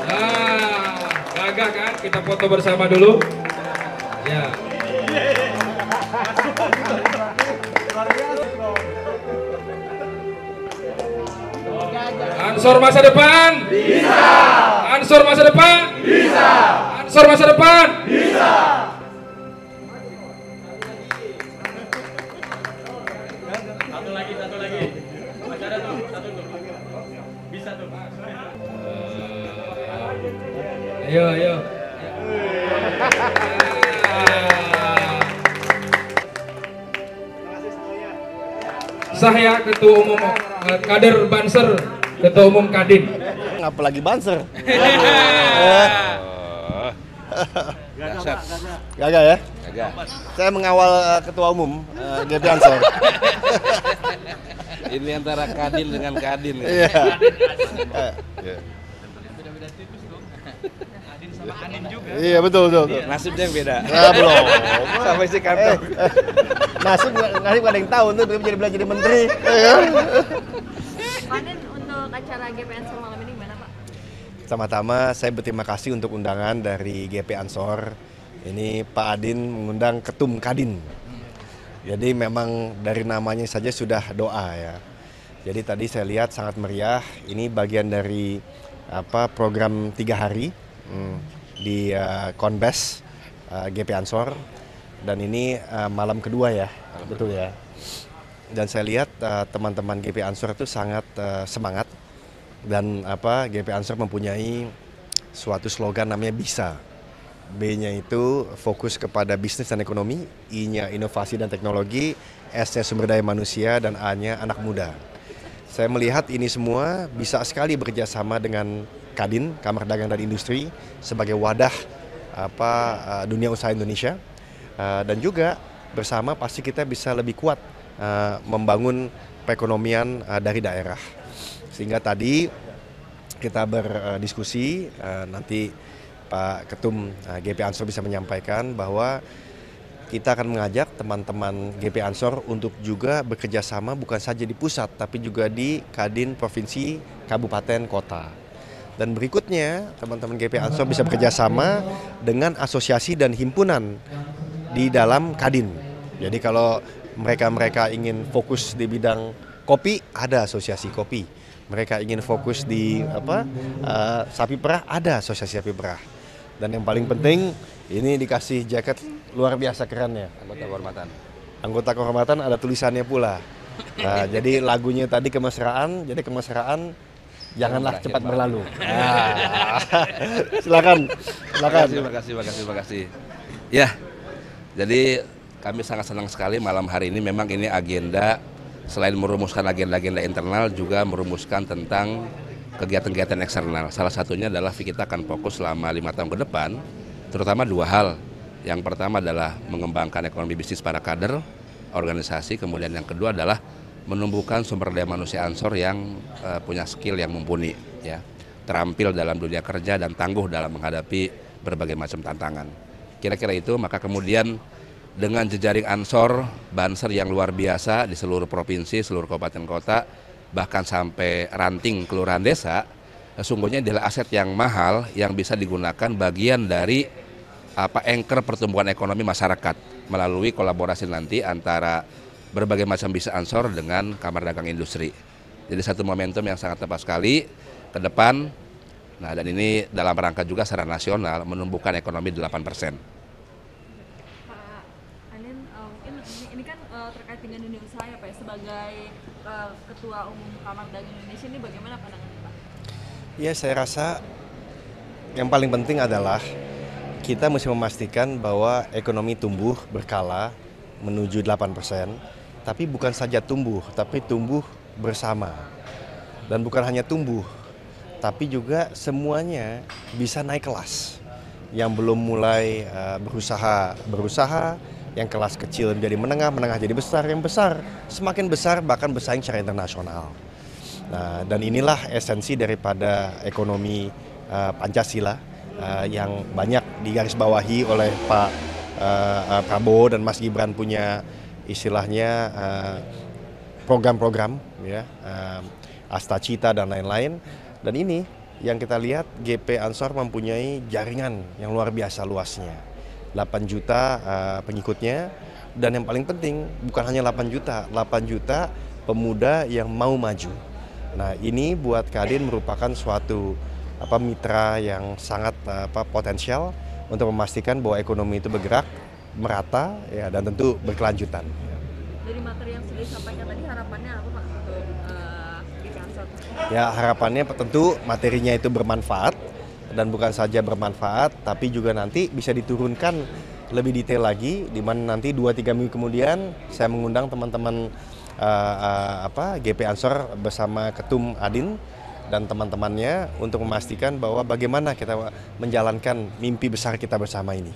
Nah, gagah kan? Kita foto bersama dulu. Ya. Ansor masa depan? Bisa. Ansor masa depan? Bisa. Ansor masa depan? Bisa. Satu lagi. Masih ada tuh, satu tuh. Bisa tuh. Ayo. Saya Ketua Umum Kader Banser, Ketua Umum Kadin. Apalagi Banser. Gagah ya? Gagah. Saya mengawal Ketua Umum GP Ansor. Ini antara Kadin dengan Kadin. Iya. Iya betul. Nasibnya yang beda. Nah, belum. Sampai si kantong. Nasib nggak ada yang tahu tuh jadi menteri. Pak Adin, untuk acara GP Ansor malam ini gimana Pak? Pertama-tama saya berterima kasih untuk undangan dari GP Ansor. Ini Pak Adin mengundang Ketum Kadin. Jadi memang dari namanya saja sudah doa ya. Jadi tadi saya lihat sangat meriah. Ini bagian dari program 3 hari di Konbes GP Ansor. Dan ini malam kedua ya, betul ya. Dan saya lihat teman-teman GP Ansor itu sangat semangat. Dan GP Ansor mempunyai suatu slogan namanya bisa. B-nya itu fokus kepada bisnis dan ekonomi, I-nya inovasi dan teknologi, S-nya sumber daya manusia, dan A-nya anak muda. Saya melihat ini semua bisa sekali bekerjasama dengan Kadin, Kamar Dagang dan Industri, sebagai wadah dunia usaha Indonesia. Dan juga bersama pasti kita bisa lebih kuat membangun perekonomian dari daerah. Sehingga tadi kita berdiskusi, nanti Pak Ketum GP Ansor bisa menyampaikan bahwa kita akan mengajak teman-teman GP Ansor untuk juga bekerja sama bukan saja di pusat tapi juga di Kadin Provinsi, Kabupaten, Kota. Dan berikutnya teman-teman GP Ansor bisa bekerja sama dengan asosiasi dan himpunan di dalam Kadin. Jadi kalau mereka ingin fokus di bidang kopi, ada asosiasi kopi. Mereka ingin fokus di sapi perah, ada asosiasi sapi perah. Dan yang paling penting ini dikasih jaket luar biasa keren ya. Anggota kehormatan. Anggota kehormatan ada tulisannya pula. Nah, jadi lagunya tadi kemesraan, jadi kemesraan janganlah cepat berlalu. Nah, silakan. Terima kasih. Ya, jadi kami sangat senang sekali malam hari ini. Memang ini agenda selain merumuskan agenda-agenda internal juga merumuskan tentang kegiatan-kegiatan eksternal. Salah satunya adalah kita akan fokus selama 5 tahun ke depan, terutama 2 hal. Yang pertama adalah mengembangkan ekonomi bisnis para kader, organisasi. Kemudian yang kedua adalah menumbuhkan sumber daya manusia Ansor yang punya skill yang mumpuni, ya, terampil dalam dunia kerja dan tangguh dalam menghadapi berbagai macam tantangan. Kira-kira itu, maka kemudian dengan jejaring Ansor, Banser yang luar biasa di seluruh provinsi, seluruh kabupaten kota, bahkan sampai ranting kelurahan desa, sesungguhnya adalah aset yang mahal yang bisa digunakan bagian dari anchor pertumbuhan ekonomi masyarakat melalui kolaborasi nanti antara berbagai macam bisnis Ansor dengan Kamar Dagang Industri. Jadi satu momentum yang sangat tepat sekali ke depan. Nah, dan ini dalam rangka juga secara nasional menumbuhkan ekonomi 8%. Ini kan terkait dengan dunia usaha ya Pak, sebagai Ketua Umum Kamar Dagang Indonesia ini bagaimana pandangannya Pak? Ya, saya rasa yang paling penting adalah kita mesti memastikan bahwa ekonomi tumbuh berkala menuju 8%, tapi bukan saja tumbuh, tapi tumbuh bersama. Dan bukan hanya tumbuh, tapi juga semuanya bisa naik kelas. Yang belum mulai berusaha, yang kelas kecil menjadi menengah, menengah jadi besar, yang besar semakin besar bahkan bersaing secara internasional. Nah, dan inilah esensi daripada ekonomi Pancasila yang banyak digarisbawahi oleh Pak Prabowo dan Mas Gibran punya istilahnya program-program ya, Asta Cita dan lain-lain. Dan ini yang kita lihat GP Ansor mempunyai jaringan yang luar biasa luasnya. 8 juta pengikutnya, dan yang paling penting bukan hanya 8 juta pemuda yang mau maju. Nah, ini buat Kadin merupakan suatu mitra yang sangat potensial untuk memastikan bahwa ekonomi itu bergerak merata ya, dan tentu berkelanjutan. Dari materi yang sudah disampaikan tadi, harapannya apa Pak untuk GP Ansor? Ya, harapannya tentu materinya itu bermanfaat, dan bukan saja bermanfaat tapi juga nanti bisa diturunkan lebih detail lagi, di mana nanti 2-3 minggu kemudian saya mengundang teman-teman GP Ansor bersama Ketum Adin dan teman-temannya untuk memastikan bahwa bagaimana kita menjalankan mimpi besar kita bersama ini.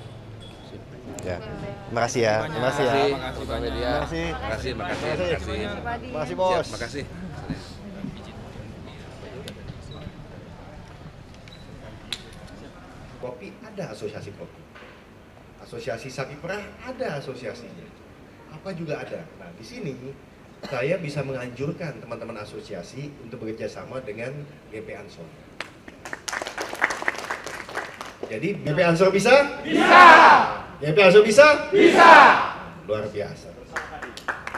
Ya. Terima kasih ya. Terima kasih ya. Terima kasih Pak Media. Terima kasih. Terima kasih. Terima kasih, Bos. Terima kasih. Kopi ada asosiasi kopi. Asosiasi sapi perah ada asosiasinya. Apa juga ada. Nah, di sini saya bisa menganjurkan teman-teman asosiasi untuk bekerja sama dengan GP Ansor. Jadi GP Ansor bisa? Bisa! GP Ansor bisa? Bisa! Luar biasa.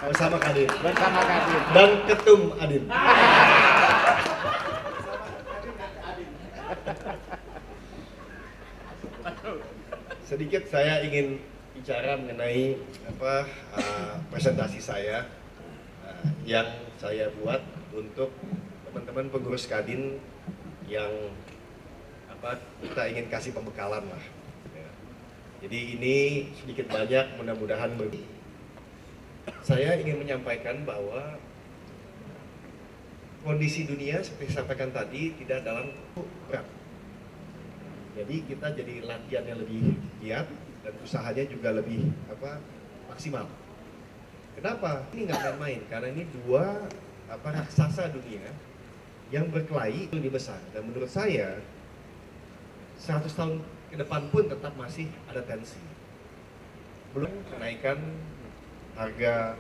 Bersama Kadin. Bersama Kadin. Dan Ketum Adin. Sedikit saya ingin bicara mengenai presentasi saya yang saya buat untuk teman-teman pengurus Kadin yang kita ingin kasih pembekalan lah. Ya. Jadi ini sedikit banyak mudah-mudahan saya ingin menyampaikan bahwa kondisi dunia seperti sampaikan tadi tidak dalam berat. Jadi kita jadi latihannya lebih giat dan usahanya juga lebih maksimal. Kenapa? Ini nggak main-main, karena ini dua raksasa dunia yang berkelahi lebih besar. Dan menurut saya 100 tahun ke depan pun tetap masih ada tensi. Belum kenaikan harga